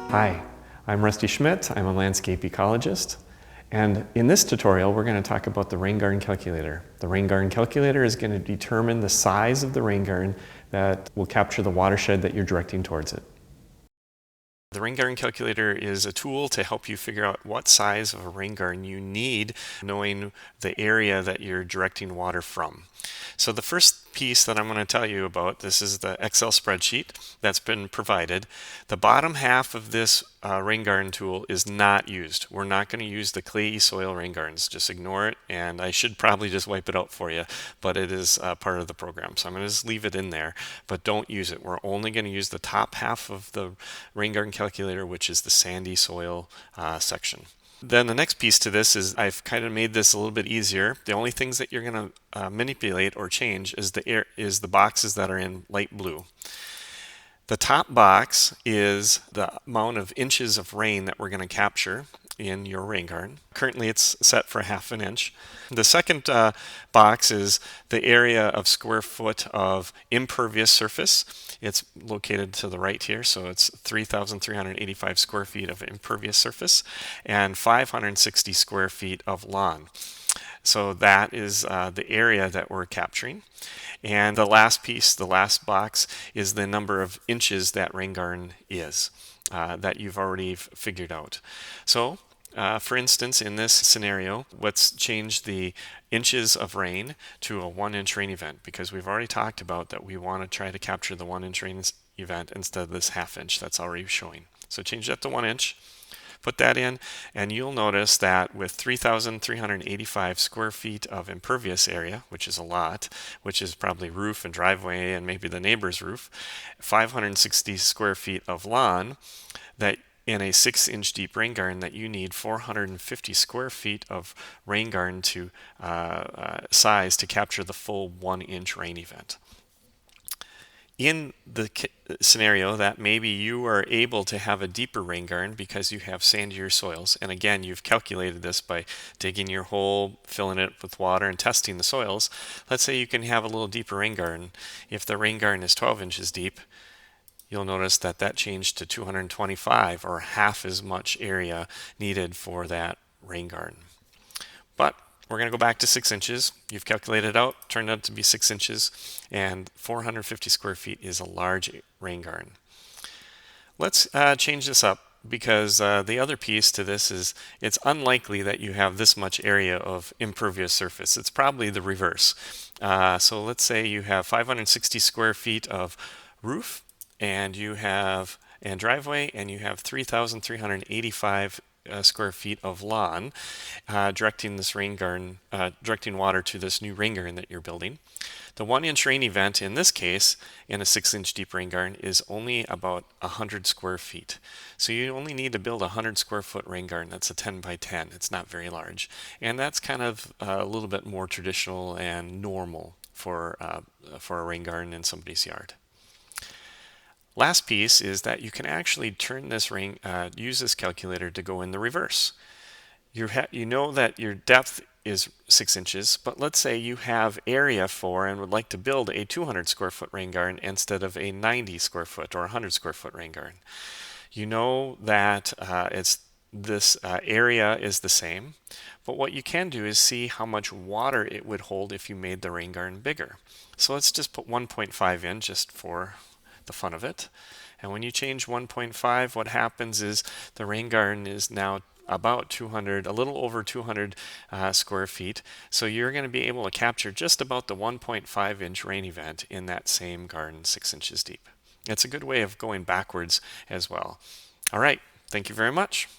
Hi, I'm Rusty Schmidt. I'm a landscape ecologist. And in this tutorial, we're going to talk about the Raingarden calculator. The Raingarden calculator is going to determine the size of the rain garden that will capture the watershed that you're directing towards it. The Raingarden calculator is a tool to help you figure out what size of a rain garden you need, knowing the area that you're directing water from. So the first piece that I'm going to tell you about, this is the Excel spreadsheet that's been provided. The bottom half of this rain garden tool is not used. We're not going to use the clayey soil rain gardens. Just ignore it, and I should probably just wipe it out for you, but it is part of the program. So I'm going to just leave it in there, but don't use it. We're only going to use the top half of the rain garden calculator, which is the sandy soil section. Then the next piece to this is I've kind of made this a little bit easier. The only things that you're going to manipulate or change is the boxes that are in light blue. The top box is the amount of inches of rain that we're going to capture in your rain garden. Currently it's set for 1/2 inch. The second box is the area of square foot of impervious surface. It's located to the right here, so it's 3,385 square feet of impervious surface and 560 square feet of lawn. So that is the area that we're capturing. And the last piece, the last box, is the number of inches that rain garden is that you've already figured out. So for instance, in this scenario, let's change the inches of rain to a 1-inch rain event, because we've already talked about that we want to try to capture the 1-inch rain event instead of this 1/2 inch that's already showing. So change that to 1 inch. Put that in, and you'll notice that with 3,385 square feet of impervious area, which is a lot, which is probably roof and driveway and maybe the neighbor's roof, 560 square feet of lawn, that in a 6-inch deep rain garden, that you need 450 square feet of rain garden to size to capture the full 1-inch rain event. In the scenario that maybe you are able to have a deeper rain garden because you have sandier soils, and again, you've calculated this by digging your hole, filling it with water, and testing the soils. Let's say you can have a little deeper rain garden. If the rain garden is 12 inches deep, you'll notice that that changed to 225, or half as much area needed for that rain garden. But we're going to go back to 6 inches. You've calculated it out, turned out to be 6 inches, and 450 square feet is a large rain garden. Let's change this up, because the other piece to this is it's unlikely that you have this much area of impervious surface. It's probably the reverse. So let's say you have 560 square feet of roof, and you have driveway, and you have 3,385 square feet of lawn, directing this rain garden, directing water to this new rain garden that you're building. The 1-inch rain event in this case, in a 6-inch deep rain garden, is only about 100 square feet. So you only need to build a 100 square foot rain garden. That's a 10 by 10. It's not very large, and that's kind of a little bit more traditional and normal for a rain garden in somebody's yard. Last piece is that you can actually turn this use this calculator to go in the reverse. You know that your depth is 6 inches, but let's say you have area for and would like to build a 200 square foot rain garden instead of a 90 square foot or 100 square foot rain garden. You know that this area is the same, but what you can do is see how much water it would hold if you made the rain garden bigger. So let's just put 1.5 in just for the fun of it. And when you change 1.5, what happens is the rain garden is now about 200, a little over 200 square feet. So you're going to be able to capture just about the 1.5-inch rain event in that same garden 6 inches deep. It's a good way of going backwards as well. All right, thank you very much.